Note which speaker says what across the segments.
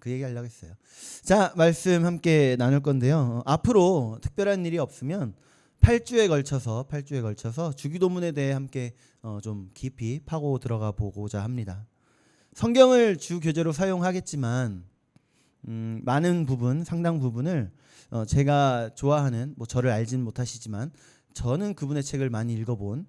Speaker 1: 그 얘기 하려고 했어요. 자, 말씀 함께 나눌 건데요. 앞으로 특별한 일이 없으면 8주에 걸쳐서 주기도문에 대해 함께 좀 깊이 파고 들어가 보고자 합니다. 성경을 주 교재로 사용하겠지만 많은 부분, 상당 부분을 제가 좋아하는, 뭐 저를 알진 못하시지만 저는 그분의 책을 많이 읽어본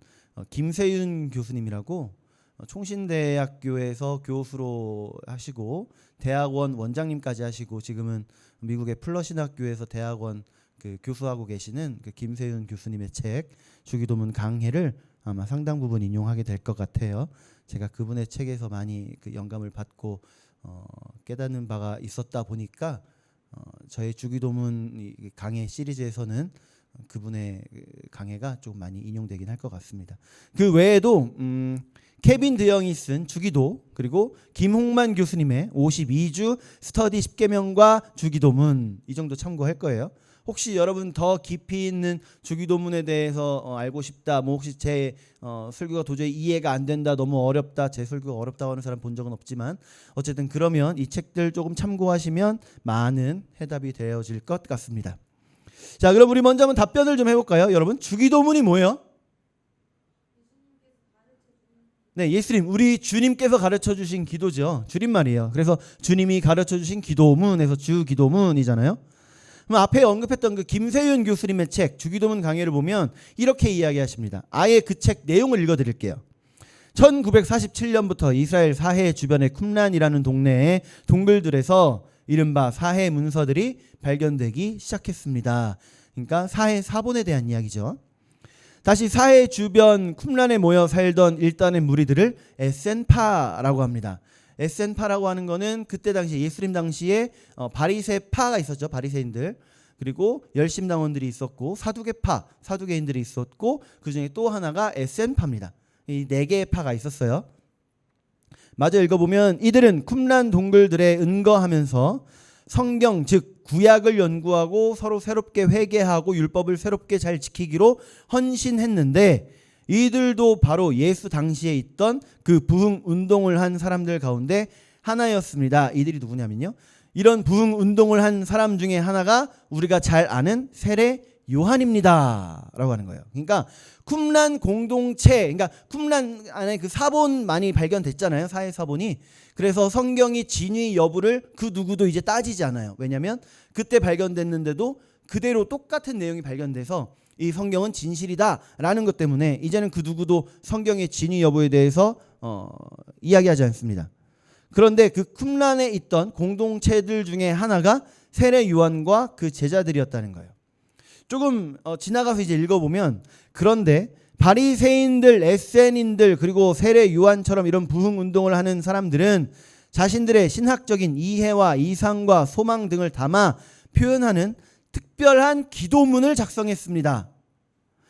Speaker 1: 김세윤 교수님이라고 총신대학교에서 교수로 하시고 대학원 원장님까지 하시고 지금은 미국의 플러신학교에서 대학원 그 교수하고 계시는 그 김세윤 교수님의 책 주기도문 강해를 아마 상당 부분 인용하게 될 것 같아요. 제가 그분의 책에서 많이 그 영감을 받고 깨닫는 바가 있었다 보니까 저의 주기도문 강해 시리즈에서는 그분의 강해가 좀 많이 인용되긴 할 것 같습니다. 그 외에도 케빈 드영이 쓴 주기도, 그리고 김홍만 교수님의 52주 스터디 10계명과 주기도문, 이 정도 참고할 거예요. 혹시 여러분 더 깊이 있는 주기도문에 대해서 알고 싶다, 뭐 혹시 제 설교가 도저히 이해가 안 된다, 너무 어렵다, 제 설교가 어렵다고 하는 사람 본 적은 없지만 어쨌든 그러면 이 책들 조금 참고하시면 많은 해답이 되어질 것 같습니다. 자, 그럼 우리 먼저 한번 답변을 좀 해볼까요? 여러분, 주기도문이 뭐예요? 네, 예수님, 우리 주님께서 가르쳐 주신 기도죠. 줄임말이에요. 그래서 주님이 가르쳐 주신 기도문에서 주기도문이잖아요. 그럼 앞에 언급했던 그 김세윤 교수님의 책 주기도문 강해를 보면 이렇게 이야기하십니다. 아예 그 책 내용을 읽어드릴게요. 1947년부터 이스라엘 사해 주변의 쿰란이라는 동네의 동굴들에서 이른바 사해 문서들이 발견되기 시작했습니다. 그러니까 사해 사본에 대한 이야기죠. 다시 사해 주변 쿰란에 모여 살던 일단의 무리들을 에센파라고 합니다. 에센파라고 하는 거는 그때 당시 예수님 당시에 바리새파가 있었죠. 바리새인들. 그리고 열심당원들이 있었고 사두개인들이 있었고 그중에 또 하나가 에센파입니다. 이 네 개의 파가 있었어요. 마저 읽어보면 이들은 쿰란 동굴들에 은거하면서 성경 즉 구약을 연구하고 서로 새롭게 회개하고 율법을 새롭게 잘 지키기로 헌신했는데 이들도 바로 예수 당시에 있던 그 부흥 운동을 한 사람들 가운데 하나였습니다. 이들이 누구냐면요, 이런 부흥 운동을 한 사람 중에 하나가 우리가 잘 아는 세례 요한입니다 라고 하는 거예요. 그러니까 쿰란 공동체, 그러니까 쿰란 안에 그 사본 많이 발견됐잖아요. 사해 사본이. 그래서 성경이 진위 여부를 그 누구도 이제 따지지 않아요. 왜냐하면 그때 발견됐는데도 그대로 똑같은 내용이 발견돼서 이 성경은 진실이다라는 것 때문에 이제는 그 누구도 성경의 진위 여부에 대해서 이야기하지 않습니다. 그런데 그 쿰란에 있던 공동체들 중에 하나가 세례 요한과 그 제자들이었다는 거예요. 조금 지나가서 이제 읽어보면, 그런데 바리새인들, 에센인들, 그리고 세례 요한처럼 이런 부흥 운동을 하는 사람들은 자신들의 신학적인 이해와 이상과 소망 등을 담아 표현하는 특별한 기도문을 작성했습니다.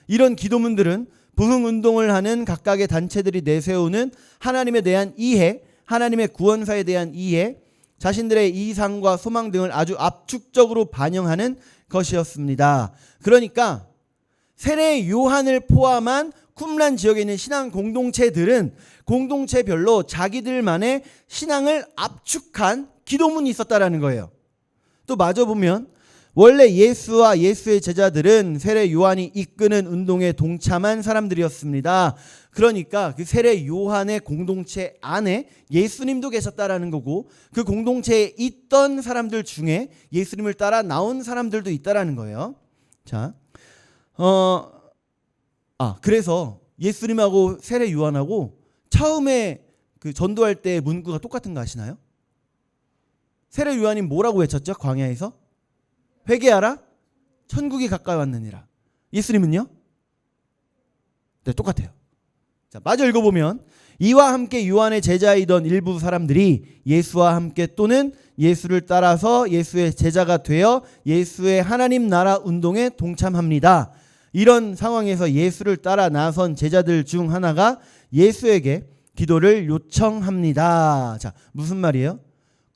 Speaker 1: 이런 기도문들은 부흥 운동을 하는 각각의 단체들이 내세우는 하나님에 대한 이해, 하나님의 구원사에 대한 이해, 자신들의 이상과 소망 등을 아주 압축적으로 반영하는 것이었습니다. 그러니까 세례 요한을 포함한 쿰란 지역에 있는 신앙 공동체들은 공동체별로 자기들만의 신앙을 압축한 기도문이 있었다라는 거예요. 또 마저 보면 원래 예수와 예수의 제자들은 세례 요한이 이끄는 운동에 동참한 사람들이었습니다. 그러니까 그 세례 요한의 공동체 안에 예수님도 계셨다라는 거고, 그 공동체에 있던 사람들 중에 예수님을 따라 나온 사람들도 있다라는 거예요. 자, 그래서 예수님하고 세례 요한하고 처음에 그 전도할 때 문구가 똑같은 거 아시나요? 세례 요한이 뭐라고 외쳤죠? 광야에서 회개하라, 천국이 가까이 왔느니라. 예수님은요? 네, 똑같아요. 자, 마저 읽어보면 이와 함께 요한의 제자이던 일부 사람들이 예수와 함께 또는 예수를 따라서 예수의 제자가 되어 예수의 하나님 나라 운동에 동참합니다. 이런 상황에서 예수를 따라 나선 제자들 중 하나가 예수에게 기도를 요청합니다. 자, 무슨 말이에요?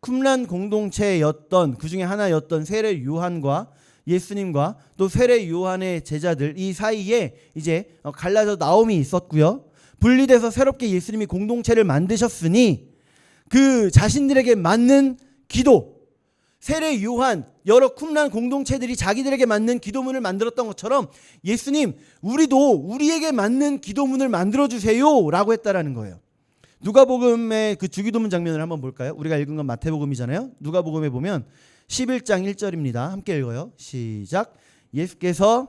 Speaker 1: 쿰란 공동체였던 그 중에 하나였던 세례 요한과 예수님과 또 세례 요한의 제자들 이 사이에 이제 갈라져 나옴이 있었고요. 분리돼서 새롭게 예수님이 공동체를 만드셨으니 그 자신들에게 맞는 기도, 세례 요한, 여러 쿰란 공동체들이 자기들에게 맞는 기도문을 만들었던 것처럼 예수님, 우리도 우리에게 맞는 기도문을 만들어 주세요라고 했다라는 거예요. 누가복음의 그 주기도문 장면을 한번 볼까요? 우리가 읽은 건 마태복음이잖아요. 누가복음에 보면 11장 1절입니다. 함께 읽어요. 시작. 예수께서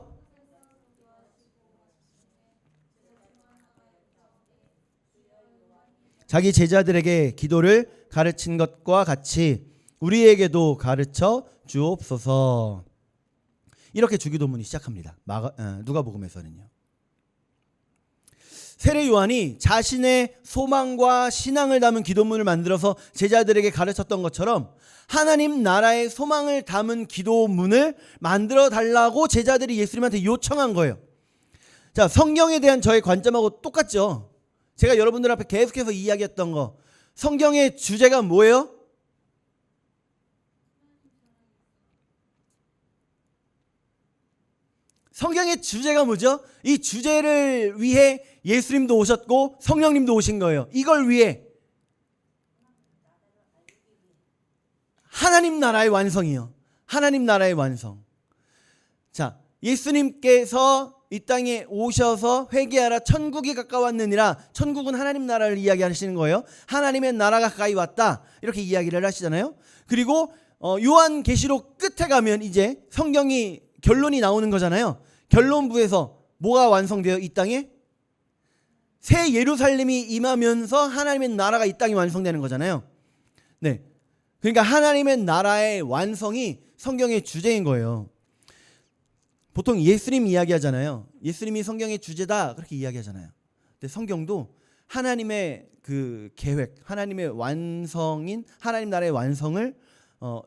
Speaker 1: 자기 제자들에게 기도를 가르친 것과 같이 우리에게도 가르쳐 주옵소서. 이렇게 주기도문이 시작합니다. 누가복음에서는요. 세례 요한이 자신의 소망과 신앙을 담은 기도문을 만들어서 제자들에게 가르쳤던 것처럼 하나님 나라의 소망을 담은 기도문을 만들어 달라고 제자들이 예수님한테 요청한 거예요. 자, 성경에 대한 저의 관점하고 똑같죠. 제가 여러분들 앞에 계속해서 이야기했던 거. 성경의 주제가 뭐예요? 성경의 주제가 뭐죠? 이 주제를 위해 예수님도 오셨고 성령님도 오신 거예요. 이걸 위해 하나님 나라의 완성이요. 하나님 나라의 완성. 자, 예수님께서 이 땅에 오셔서 회개하라 천국이 가까웠느니라. 천국은 하나님 나라를 이야기하시는 거예요. 하나님의 나라가 가까이 왔다. 이렇게 이야기를 하시잖아요. 그리고 요한계시록 끝에 가면 이제 성경이 결론이 나오는 거잖아요. 결론부에서 뭐가 완성돼요? 이 땅에 새 예루살렘이 임하면서 하나님의 나라가 이 땅에 완성되는 거잖아요. 네, 그러니까 하나님의 나라의 완성이 성경의 주제인 거예요. 보통 예수님 이야기하잖아요. 예수님이 성경의 주제다 그렇게 이야기하잖아요. 근데 성경도 하나님의 그 계획, 하나님의 완성인 하나님 나라의 완성을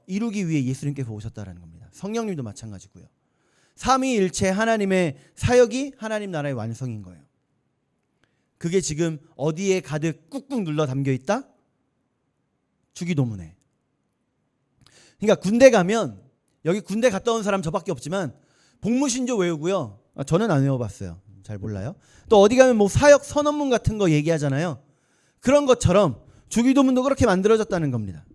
Speaker 1: 이루기 위해 예수님께서 오셨다라는 겁니다. 성령님도 마찬가지고요. 삼위일체 하나님의 사역이 하나님 나라의 완성인 거예요. 그게 지금 어디에 가득 꾹꾹 눌러 담겨 있다? 주기도문에. 그러니까 군대 가면 여기 군대 갔다 온 사람 저밖에 없지만 복무신조 외우고요. 저는 안 외워봤어요. 잘 몰라요. 또 어디 가면 뭐 사역 선언문 같은 거 얘기하잖아요. 그런 것처럼 주기도문도 그렇게 만들어졌다는 겁니다.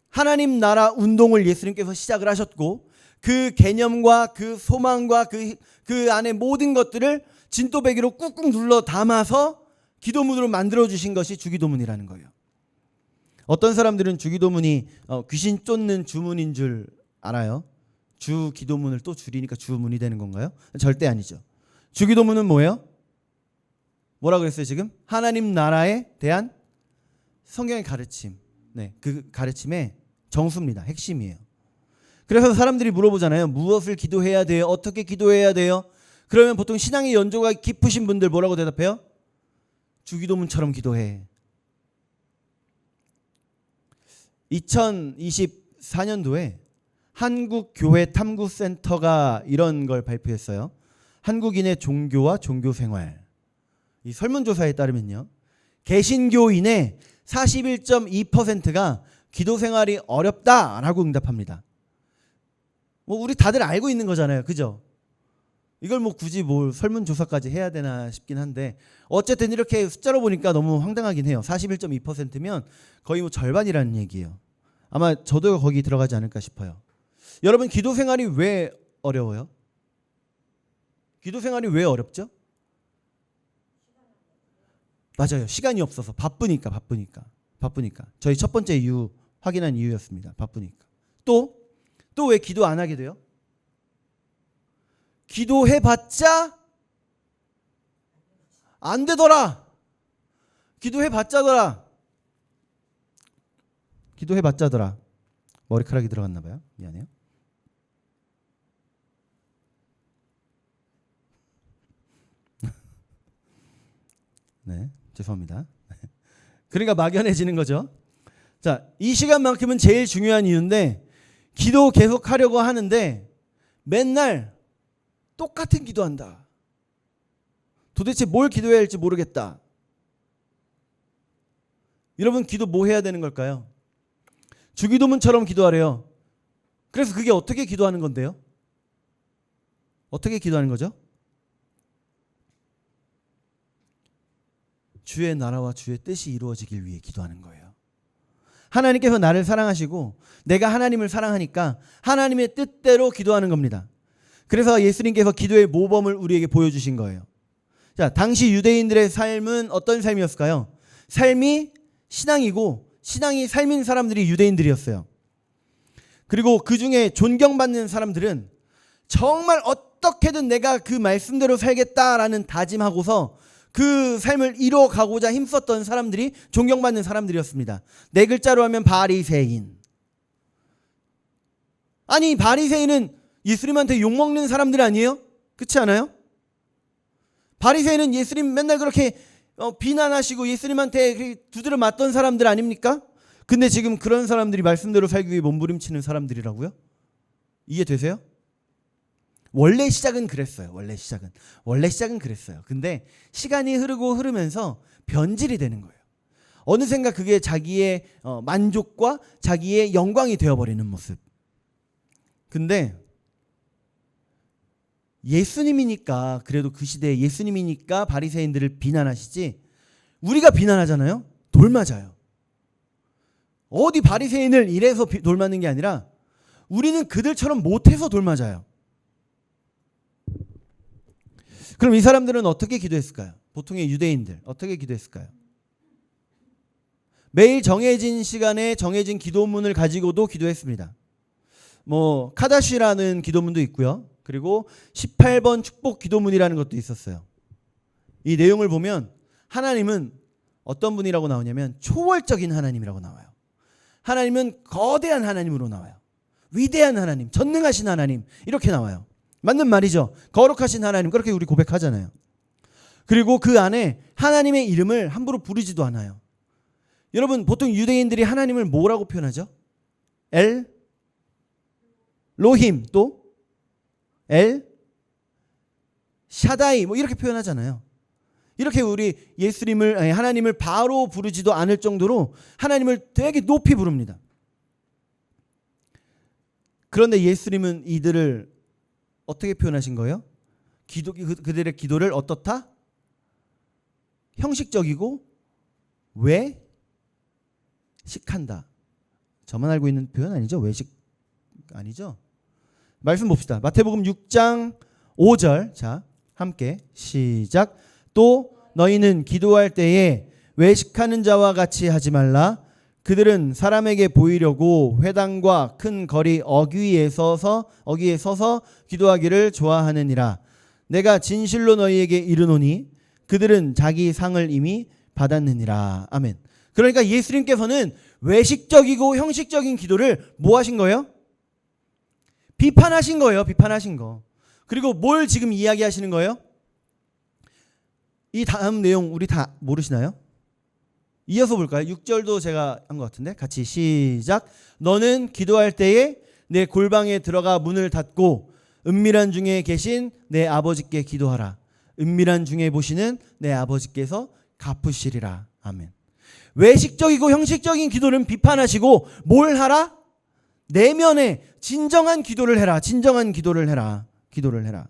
Speaker 1: 하나님 나라 운동을 예수님께서 시작을 하셨고 그 개념과 그 소망과 그 안에 모든 것들을 진또배기로 꾹꾹 눌러 담아서 기도문으로 만들어 주신 것이 주기도문이라는 거예요. 어떤 사람들은 주기도문이 귀신 쫓는 주문인 줄 알아요. 주 기도문을 또 줄이니까 주문이 되는 건가요? 절대 아니죠. 주기도문은 뭐예요? 뭐라 그랬어요 지금? 하나님 나라에 대한 성경의 가르침. 네, 그 가르침의 정수입니다. 핵심이에요. 그래서 사람들이 물어보잖아요. 무엇을 기도해야 돼요? 어떻게 기도해야 돼요? 그러면 보통 신앙의 연조가 깊으신 분들 뭐라고 대답해요? 주기도문처럼 기도해. 2024년도에 한국교회탐구센터가 이런 걸 발표했어요. 한국인의 종교와 종교생활. 이 설문조사에 따르면요. 개신교인의 41.2%가 기도생활이 어렵다라고 응답합니다. 뭐 우리 다들 알고 있는 거잖아요. 그죠? 이걸 뭐 굳이 뭐 설문조사까지 해야 되나 싶긴 한데 어쨌든 이렇게 숫자로 보니까 너무 황당하긴 해요. 41.2%면 거의 뭐 절반이라는 얘기예요. 아마 저도 거기 들어가지 않을까 싶어요. 여러분 기도 생활이 왜 어려워요? 기도 생활이 왜 어렵죠? 맞아요. 시간이 없어서 바쁘니까. 저희 첫 번째 이유 확인한 이유였습니다. 바쁘니까. 또 왜 기도 안 하게 돼요? 기도해봤자 안 되더라. 기도해봤자더라. 머리카락이 들어갔나 봐요. 미안해요. 네, 죄송합니다. 그러니까 막연해지는 거죠. 자, 이 시간만큼은 제일 중요한 이유인데 기도 계속 하려고 하는데 맨날 똑같은 기도한다. 도대체 뭘 기도해야 할지 모르겠다. 여러분 기도 뭐 해야 되는 걸까요? 주기도문처럼 기도하래요. 그래서 그게 어떻게 기도하는 건데요? 어떻게 기도하는 거죠? 주의 나라와 주의 뜻이 이루어지길 위해 기도하는 거예요. 하나님께서 나를 사랑하시고 내가 하나님을 사랑하니까 하나님의 뜻대로 기도하는 겁니다. 그래서 예수님께서 기도의 모범을 우리에게 보여주신 거예요. 자, 당시 유대인들의 삶은 어떤 삶이었을까요? 삶이 신앙이고 신앙이 삶인 사람들이 유대인들이었어요. 그리고 그 중에 존경받는 사람들은 정말 어떻게든 내가 그 말씀대로 살겠다라는 다짐하고서 그 삶을 이뤄가고자 힘썼던 사람들이 존경받는 사람들이었습니다. 네 글자로 하면 바리새인. 아니, 바리새인은 예수님한테 욕먹는 사람들 아니에요? 그렇지 않아요? 바리새인은 예수님 맨날 그렇게 비난하시고 예수님한테 두드려 맞던 사람들 아닙니까? 근데 지금 그런 사람들이 말씀대로 살기 위해 몸부림치는 사람들이라고요? 이해되세요? 원래 시작은 그랬어요. 원래 시작은 그랬어요. 근데 시간이 흐르면서 변질이 되는 거예요. 어느샌가 그게 자기의 만족과 자기의 영광이 되어버리는 모습. 근데 예수님이니까, 그래도 그 시대에 예수님이니까 바리새인들을 비난하시지 우리가 비난하잖아요. 돌 맞아요. 어디 바리새인을 이래서 돌 맞는 게 아니라 우리는 그들처럼 못해서 돌 맞아요. 그럼 이 사람들은 어떻게 기도했을까요? 보통의 유대인들 어떻게 기도했을까요? 매일 정해진 시간에 정해진 기도문을 가지고도 기도했습니다. 카다시라는 기도문도 있고요. 그리고 18번 축복 기도문이라는 것도 있었어요. 이 내용을 보면 하나님은 어떤 분이라고 나오냐면 초월적인 하나님이라고 나와요. 하나님은 거대한 하나님으로 나와요. 위대한 하나님, 전능하신 하나님, 이렇게 나와요. 맞는 말이죠. 거룩하신 하나님, 그렇게 우리 고백하잖아요. 그리고 그 안에 하나님의 이름을 함부로 부르지도 않아요. 여러분, 보통 유대인들이 하나님을 뭐라고 표현하죠? 엘 로힘, 또 엘 샤다이, 이렇게 표현하잖아요. 이렇게 우리 하나님을 바로 부르지도 않을 정도로 하나님을 되게 높이 부릅니다. 그런데 예수님은 이들을 어떻게 표현하신 거예요? 그들의 기도를 어떻다? 형식적이고 외식한다. 저만 알고 있는 표현 아니죠? 외식 아니죠? 말씀 봅시다. 마태복음 6장 5절. 자, 함께 시작. 또 너희는 기도할 때에 외식하는 자와 같이 하지 말라. 그들은 사람에게 보이려고 회당과 큰 거리 어귀에 서서 기도하기를 좋아하느니라. 내가 진실로 너희에게 이르노니 그들은 자기 상을 이미 받았느니라. 아멘. 그러니까 예수님께서는 외식적이고 형식적인 기도를 뭐 하신 거예요? 비판하신 거예요. 비판하신 거. 그리고 뭘 지금 이야기하시는 거예요? 이 다음 내용 우리 다 모르시나요? 이어서 볼까요? 6절도 제가 한 것 같은데 같이 시작. 너는 기도할 때에 내 골방에 들어가 문을 닫고 은밀한 중에 계신 내 아버지께 기도하라. 은밀한 중에 보시는 내 아버지께서 갚으시리라. 아멘. 외식적이고 형식적인 기도는 비판하시고 뭘 하라? 내면에 진정한 기도를 해라. 진정한 기도를 해라. 기도를 해라.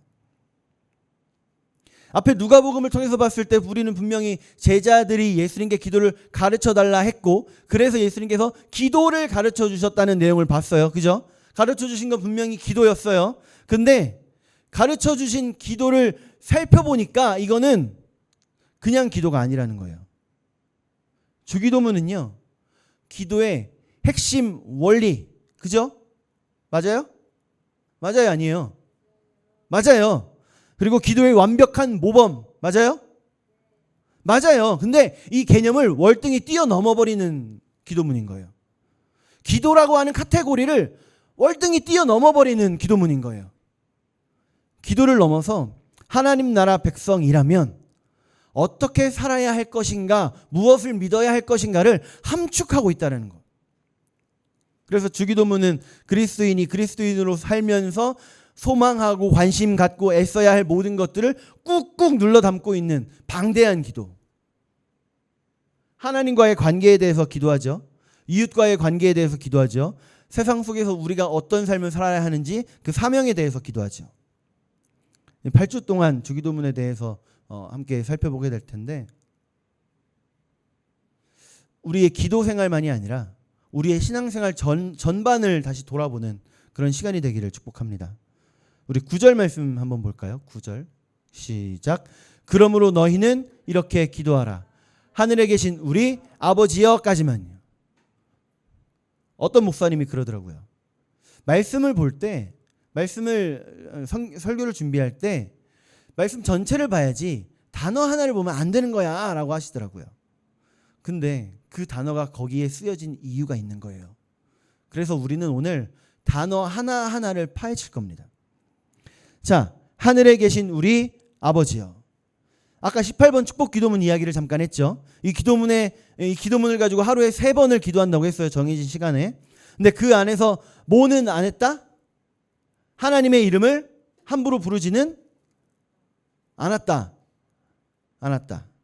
Speaker 1: 앞에 누가복음을 통해서 봤을 때 우리는 분명히 제자들이 예수님께 기도를 가르쳐 달라 했고, 그래서 예수님께서 기도를 가르쳐 주셨다는 내용을 봤어요. 그죠? 가르쳐 주신 건 분명히 기도였어요. 근데 가르쳐 주신 기도를 살펴보니까 이거는 그냥 기도가 아니라는 거예요. 주기도문은요, 기도의 핵심 원리, 그죠? 맞아요? 맞아요, 아니에요? 맞아요. 그리고 기도의 완벽한 모범, 맞아요? 맞아요. 근데 이 개념을 월등히 뛰어넘어 버리는 기도문인 거예요. 기도라고 하는 카테고리를 월등히 뛰어넘어 버리는 기도문인 거예요. 기도를 넘어서 하나님 나라 백성이라면 어떻게 살아야 할 것인가, 무엇을 믿어야 할 것인가를 함축하고 있다는 것. 그래서 주기도문은 그리스도인이 그리스도인으로 살면서 소망하고 관심 갖고 애써야 할 모든 것들을 꾹꾹 눌러 담고 있는 방대한 기도. 하나님과의 관계에 대해서 기도하죠. 이웃과의 관계에 대해서 기도하죠. 세상 속에서 우리가 어떤 삶을 살아야 하는지 그 사명에 대해서 기도하죠. 8주 동안 주기도문에 대해서 함께 살펴보게 될 텐데, 우리의 기도 생활만이 아니라 우리의 신앙생활 전반을 다시 돌아보는 그런 시간이 되기를 축복합니다. 우리 9절 말씀 한번 볼까요? 9절 시작. 그러므로 너희는 이렇게 기도하라. 하늘에 계신 우리 아버지여까지만요. 어떤 목사님이 그러더라고요. 말씀을 볼 때, 설교를 준비할 때 말씀 전체를 봐야지 단어 하나를 보면 안 되는 거야 라고 하시더라고요. 근데 그 단어가 거기에 쓰여진 이유가 있는 거예요. 그래서 우리는 오늘 단어 하나하나를 파헤칠 겁니다. 자, 하늘에 계신 우리 아버지여. 아까 18번 축복 기도문 이야기를 잠깐 했죠. 이 기도문을 가지고 하루에 3번을 기도한다고 했어요. 정해진 시간에. 근데 그 안에서 뭐는 안 했다? 하나님의 이름을 함부로 부르지는 않았다.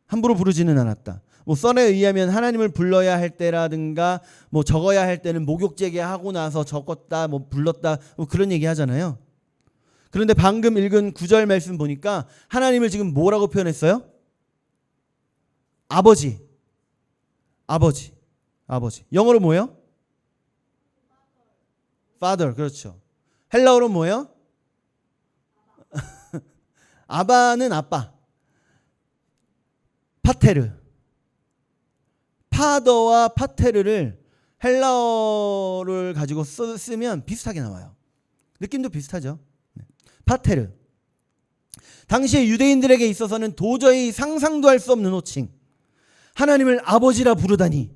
Speaker 1: 함부로 부르지는 않았다. 뭐 썰에 의하면 하나님을 불러야 할 때라든가 뭐 적어야 할 때는 목욕제게 하고 나서 적었다, 뭐 불렀다, 뭐 그런 얘기 하잖아요. 그런데 방금 읽은 9절 말씀 보니까 하나님을 지금 뭐라고 표현했어요? 아버지. 영어로 뭐예요? Father. 그렇죠. 헬라어로 뭐예요? 아바는 아빠. 파테르. 파더와 파테르를 헬라어를 가지고 쓰면 비슷하게 나와요. 느낌도 비슷하죠. 파테르. 당시에 유대인들에게 있어서는 도저히 상상도 할 수 없는 호칭. 하나님을 아버지라 부르다니.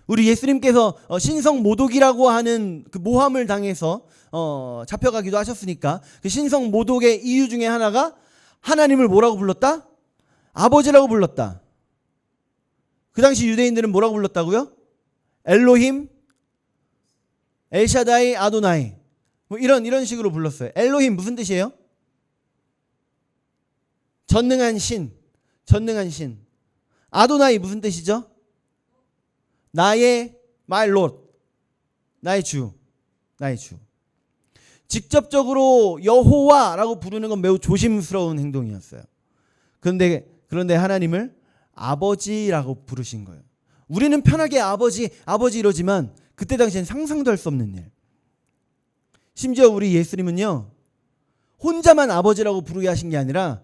Speaker 1: 우리 예수님께서 신성 모독이라고 하는 그 모함을 당해서 잡혀가기도 하셨으니까 그 신성 모독의 이유 중에 하나가 하나님을 뭐라고 불렀다? 아버지라고 불렀다. 그 당시 유대인들은 뭐라고 불렀다고요? 엘로힘, 엘샤다이, 아도나이. 뭐 이런 식으로 불렀어요. 엘로힘 무슨 뜻이에요? 전능한 신. 아도나이 무슨 뜻이죠? 나의 my Lord. 나의 주. 직접적으로 여호와라고 부르는 건 매우 조심스러운 행동이었어요. 그런데 하나님을 아버지라고 부르신 거예요. 우리는 편하게 아버지 이러지만 그때 당시엔 상상도 할 수 없는 일. 심지어 우리 예수님은요, 혼자만 아버지라고 부르게 하신 게 아니라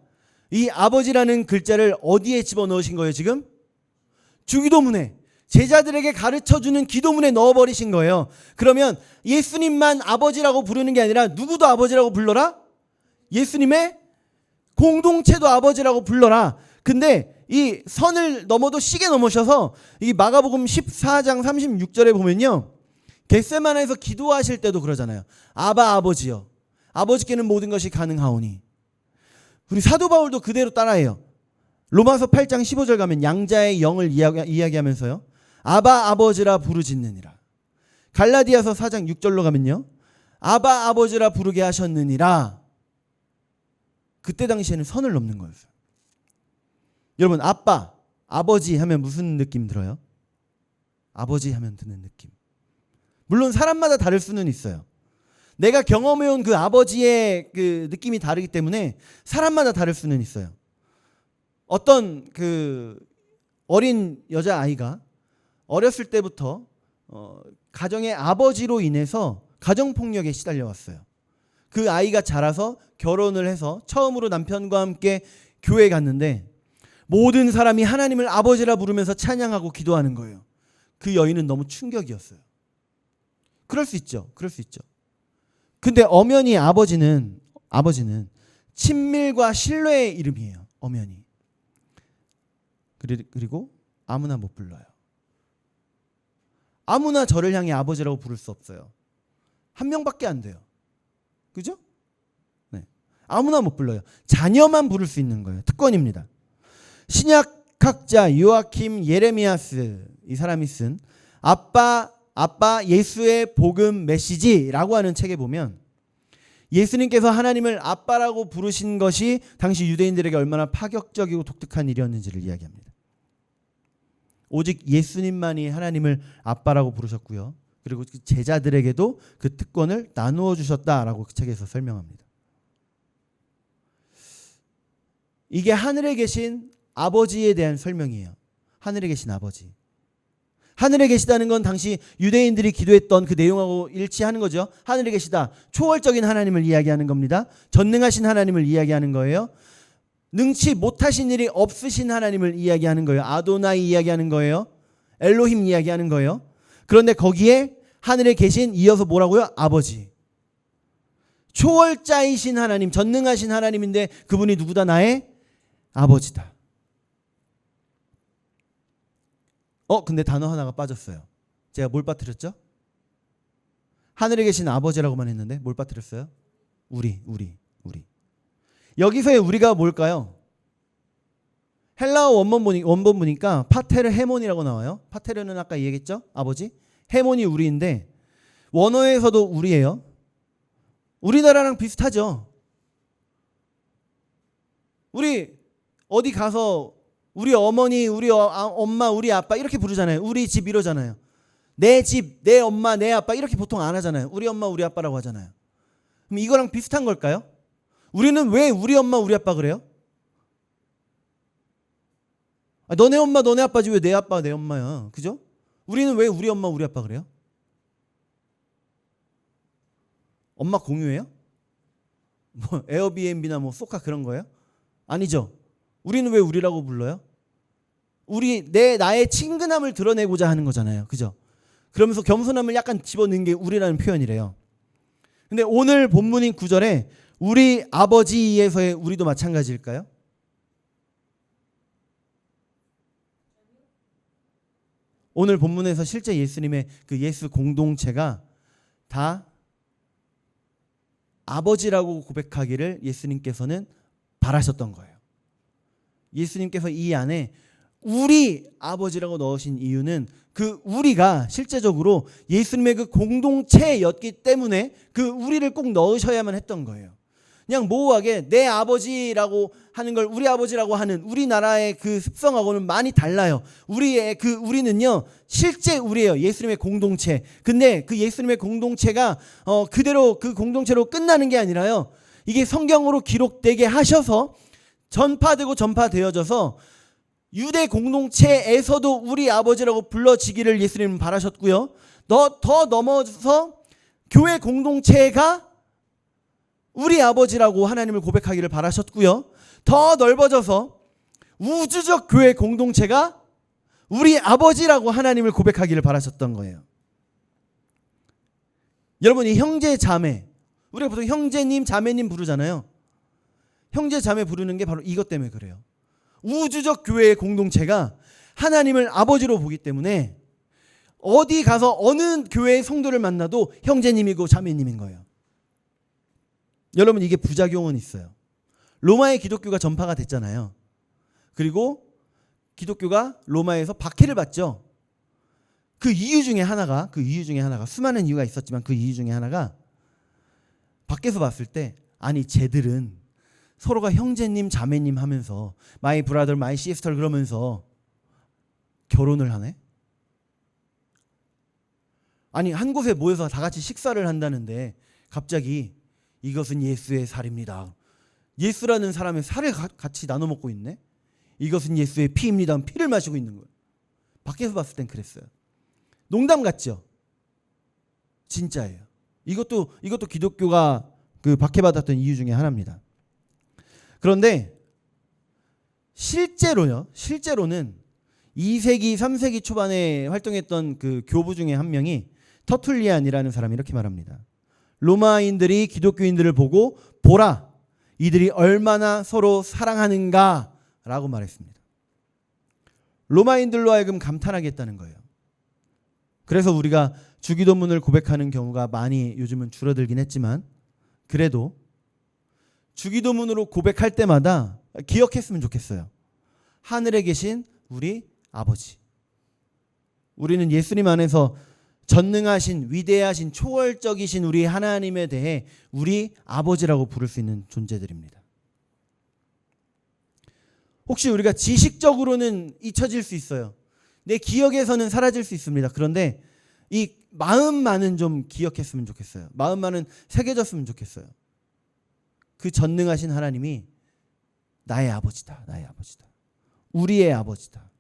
Speaker 1: 이 아버지라는 글자를 어디에 집어넣으신 거예요 지금? 주기도문에, 제자들에게 가르쳐주는 기도문에 넣어버리신 거예요. 그러면 예수님만 아버지라고 부르는 게 아니라 누구도 아버지라고 불러라? 예수님의 공동체도 아버지라고 불러라. 근데 이 선을 넘어도 시계 넘으셔서 이 마가복음 14장 36절에 보면요, 겟세마네에서 기도하실 때도 그러잖아요. 아바 아버지여, 아버지께는 모든 것이 가능하오니. 우리 사도 바울도 그대로 따라해요. 로마서 8장 15절 가면 양자의 영을 이야기하면서요, 아바 아버지라 부르짖느니라. 갈라디아서 4장 6절로 가면요, 아바 아버지라 부르게 하셨느니라. 그때 당시에는 선을 넘는 거였어요. 여러분, 아빠, 아버지 하면 무슨 느낌 들어요? 아버지 하면 드는 느낌. 물론 사람마다 다를 수는 있어요. 내가 경험해온 그 아버지의 그 느낌이 다르기 때문에 사람마다 다를 수는 있어요. 어떤 그 어린 여자아이가 어렸을 때부터 가정의 아버지로 인해서 가정폭력에 시달려왔어요. 그 아이가 자라서 결혼을 해서 처음으로 남편과 함께 교회에 갔는데 모든 사람이 하나님을 아버지라 부르면서 찬양하고 기도하는 거예요. 그 여인은 너무 충격이었어요. 그럴 수 있죠. 근데 엄연히 아버지는 친밀과 신뢰의 이름이에요. 엄연히. 그리고 아무나 못 불러요. 아무나 저를 향해 아버지라고 부를 수 없어요. 한 명밖에 안 돼요. 그죠? 네. 아무나 못 불러요. 자녀만 부를 수 있는 거예요. 특권입니다. 신약학자 요아킴 예레미야스, 이 사람이 쓴 아빠 예수의 복음 메시지라고 하는 책에 보면 예수님께서 하나님을 아빠라고 부르신 것이 당시 유대인들에게 얼마나 파격적이고 독특한 일이었는지를 이야기합니다. 오직 예수님만이 하나님을 아빠라고 부르셨고요. 그리고 제자들에게도 그 특권을 나누어 주셨다라고 그 책에서 설명합니다. 이게 하늘에 계신 아버지에 대한 설명이에요. 하늘에 계신 아버지. 하늘에 계시다는 건 당시 유대인들이 기도했던 그 내용하고 일치하는 거죠. 하늘에 계시다. 초월적인 하나님을 이야기하는 겁니다. 전능하신 하나님을 이야기하는 거예요. 능치 못하신 일이 없으신 하나님을 이야기하는 거예요. 아도나이 이야기하는 거예요. 엘로힘 이야기하는 거예요. 그런데 거기에 하늘에 계신 이어서 뭐라고요? 아버지. 초월자이신 하나님, 전능하신 하나님인데 그분이 누구다? 나의 아버지다. 근데 단어 하나가 빠졌어요. 제가 뭘 빠뜨렸죠? 하늘에 계신 아버지라고만 했는데 뭘 빠뜨렸어요? 우리. 여기서의 우리가 뭘까요? 헬라어 원본 보니까 파테르 헤몬이라고 나와요. 파테르는 아까 얘기했죠? 아버지. 헤몬이 우리인데 원어에서도 우리예요. 우리나라랑 비슷하죠. 우리 어디 가서 우리 어머니, 우리 엄마, 우리 아빠 이렇게 부르잖아요. 우리 집 이러잖아요. 내 집, 내 엄마, 내 아빠 이렇게 보통 안 하잖아요. 우리 엄마, 우리 아빠라고 하잖아요. 그럼 이거랑 비슷한 걸까요? 우리는 왜 우리 엄마, 우리 아빠 그래요? 너네 엄마, 너네 아빠지 왜 내 아빠, 내 엄마야. 그죠? 우리는 왜 우리 엄마, 우리 아빠 그래요? 엄마 공유해요? 뭐 에어비앤비나 뭐 소카 그런 거예요? 아니죠. 우리는 왜 우리라고 불러요? 나의 친근함을 드러내고자 하는 거잖아요. 그죠? 그러면서 겸손함을 약간 집어넣은 게 우리라는 표현이래요. 근데 오늘 본문인 9절에 우리 아버지에서의 우리도 마찬가지일까요? 오늘 본문에서 실제 예수님의 그 예수 공동체가 다 아버지라고 고백하기를 예수님께서는 바라셨던 거예요. 예수님께서 이 안에 우리 아버지라고 넣으신 이유는 그 우리가 실제적으로 예수님의 그 공동체였기 때문에 그 우리를 꼭 넣으셔야만 했던 거예요. 그냥 모호하게 내 아버지라고 하는 걸 우리 아버지라고 하는 우리나라의 그 습성하고는 많이 달라요. 우리의 그 우리는요 실제 우리예요. 예수님의 공동체. 근데 그 예수님의 공동체가 그대로 그 공동체로 끝나는 게 아니라요. 이게 성경으로 기록되게 하셔서 전파되어져서 유대 공동체에서도 우리 아버지라고 불러지기를 예수님은 바라셨고요. 더 넘어서 교회 공동체가 우리 아버지라고 하나님을 고백하기를 바라셨고요. 더 넓어져서 우주적 교회 공동체가 우리 아버지라고 하나님을 고백하기를 바라셨던 거예요. 여러분, 이 형제 자매, 우리가 보통 형제님 자매님 부르잖아요. 형제 자매 부르는 게 바로 이것 때문에 그래요. 우주적 교회의 공동체가 하나님을 아버지로 보기 때문에 어디 가서 어느 교회의 성도를 만나도 형제님이고 자매님인 거예요. 여러분, 이게 부작용은 있어요. 로마의 기독교가 전파가 됐잖아요. 그리고 기독교가 로마에서 박해를 받죠. 그 이유 중에 하나가 수많은 이유가 있었지만 그 이유 중에 하나가 밖에서 봤을 때 아니 쟤들은 서로가 형제님 자매님 하면서 my brother, my sister 그러면서 결혼을 하네? 아니 한 곳에 모여서 다 같이 식사를 한다는데 갑자기 이것은 예수의 살입니다. 예수라는 사람의 살을 같이 나눠 먹고 있네? 이것은 예수의 피입니다. 피를 마시고 있는 거예요. 밖에서 봤을 땐 그랬어요. 농담 같죠? 진짜예요. 이것도 기독교가 그 박해받았던 이유 중에 하나입니다. 그런데 실제로는 2세기, 3세기 초반에 활동했던 그 교부 중에 한 명이 터툴리안이라는 사람이 이렇게 말합니다. 로마인들이 기독교인들을 보고 보라, 이들이 얼마나 서로 사랑하는가 라고 말했습니다. 로마인들로 하여금 감탄하게 했다는 거예요. 그래서 우리가 주기도문을 고백하는 경우가 많이 요즘은 줄어들긴 했지만 그래도 주기도문으로 고백할 때마다 기억했으면 좋겠어요. 하늘에 계신 우리 아버지. 우리는 예수님 안에서 전능하신 위대하신 초월적이신 우리 하나님에 대해 우리 아버지라고 부를 수 있는 존재들입니다. 혹시 우리가 지식적으로는 잊혀질 수 있어요. 내 기억에서는 사라질 수 있습니다. 그런데 이 마음만은 좀 기억했으면 좋겠어요. 마음만은 새겨졌으면 좋겠어요. 그 전능하신 하나님이 나의 아버지다. 나의 아버지다. 우리의 아버지다.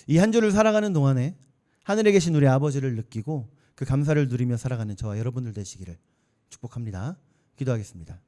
Speaker 1: 이 한 주를 살아가는 동안에 하늘에 계신 우리 아버지를 느끼고 그 감사를 누리며 살아가는 저와 여러분들 되시기를 축복합니다. 기도하겠습니다.